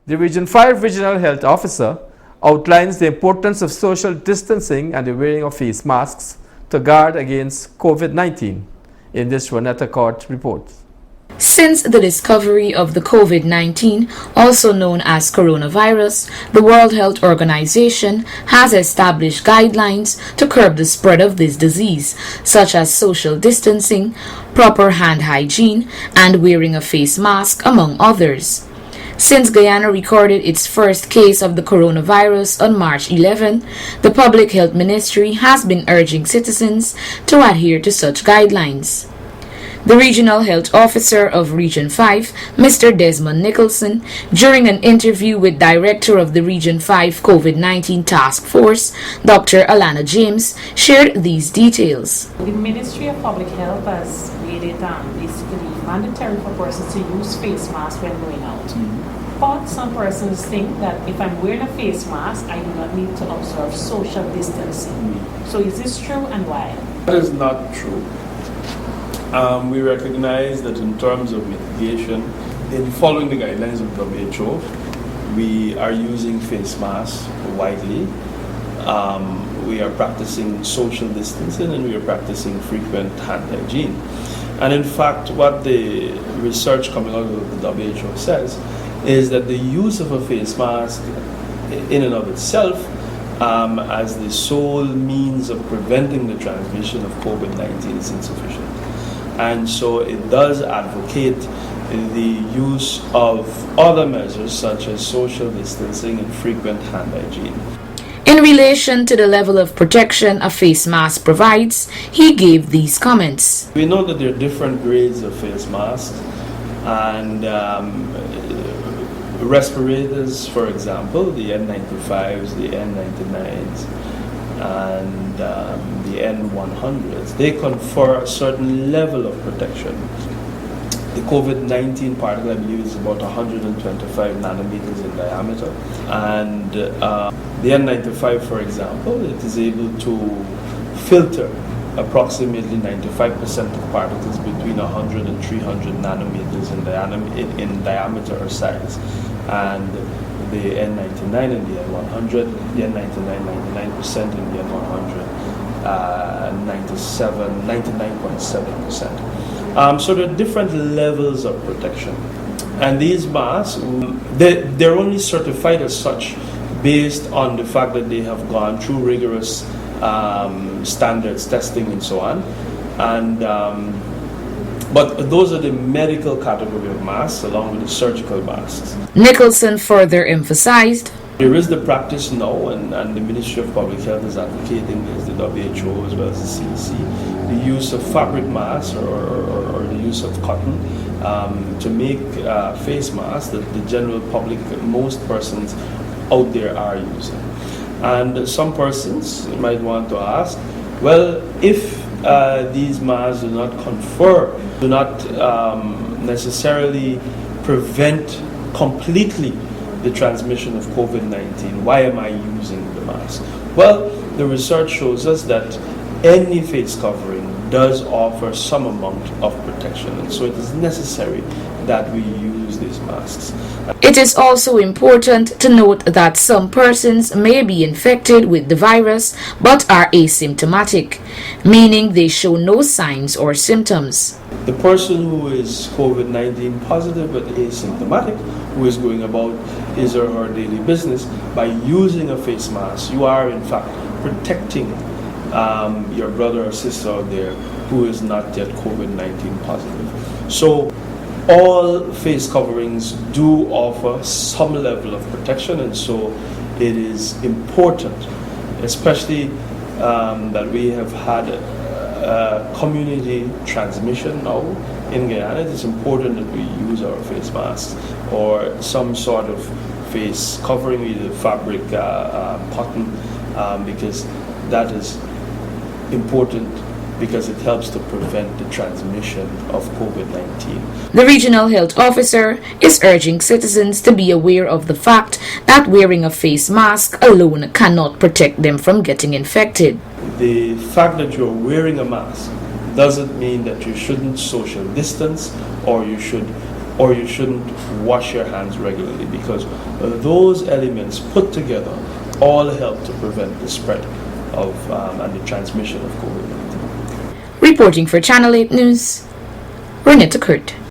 The Region 5 Regional Health Officer outlines the importance of social distancing and the wearing of face masks to guard against COVID-19 in this Ronetta Court report. Since the discovery of the COVID-19, also known as coronavirus, the World Health Organization has established guidelines to curb the spread of this disease, such as social distancing, proper hand hygiene, and wearing a face mask, among others. Since Guyana recorded its first case of the coronavirus on March 11, the Public Health Ministry has been urging citizens to adhere to such guidelines. The Regional Health Officer of Region 5, Mr. Desmond Nicholson, during an interview with Director of the Region 5 COVID-19 Task Force, Dr. Alana James, shared these details. The Ministry of Public Health has made it basically mandatory for persons to use face masks when going out. But some persons think that if I'm wearing a face mask, I do not need to observe social distancing. So is this true, and why? That is not true. We recognize that in terms of mitigation, in following the guidelines of WHO, we are using face masks widely. We are practicing social distancing, and we are practicing frequent hand hygiene. And in fact, what the research coming out of the WHO says is that the use of a face mask in and of itself as the sole means of preventing the transmission of COVID-19 is insufficient. And so it does advocate the use of other measures such as social distancing and frequent hand hygiene. In relation to the level of protection a face mask provides, he gave these comments. We know that there are different grades of face masks, and respirators, for example, the N95s, the N99s, and the N100s, they confer a certain level of protection. The COVID-19 particle, I believe, is about 125 nanometers in diameter, and the N95, for example, it is able to filter approximately 95% of particles between 100 and 300 nanometers in diameter or size. And the N99 and the N100, the N99, 99%, and the N100, 99.7%. So there are different levels of protection. And these masks, they're only certified as such based on the fact that they have gone through rigorous standards, testing, and so on. And but those are the medical category of masks along with the surgical masks. Nicholson further emphasized, there is the practice now, and the Ministry of Public Health is advocating this, the WHO as well as the CDC, the use of fabric masks or the use of cotton to make face masks that the general public, most persons out there are using. And some persons might want to ask, well, if these masks do not necessarily prevent completely the transmission of COVID-19, why am I using the mask? Well, the research shows us that any face covering does offer some amount of protection, and so it is necessary that we use these masks. It is also important to note that some persons may be infected with the virus but are asymptomatic, meaning they show no signs or symptoms. The person who is COVID-19 positive but asymptomatic, who is going about his or her daily business, by using a face mask, you are in fact protecting your brother or sister out there who is not yet COVID-19 positive. So all face coverings do offer some level of protection, and so it is important, especially that we have had community transmission now in Guyana. It is important that we use our face masks or some sort of face covering, either fabric, cotton, because that is important, because it helps to prevent the transmission of COVID-19. The Regional Health Officer is urging citizens to be aware of the fact that wearing a face mask alone cannot protect them from getting infected. The fact that you're wearing a mask doesn't mean that you shouldn't social distance, or you should or you shouldn't wash your hands regularly, because those elements put together all help to prevent the spread of and the transmission of COVID-19. Reporting for Channel 8 News, Renetta Kurt.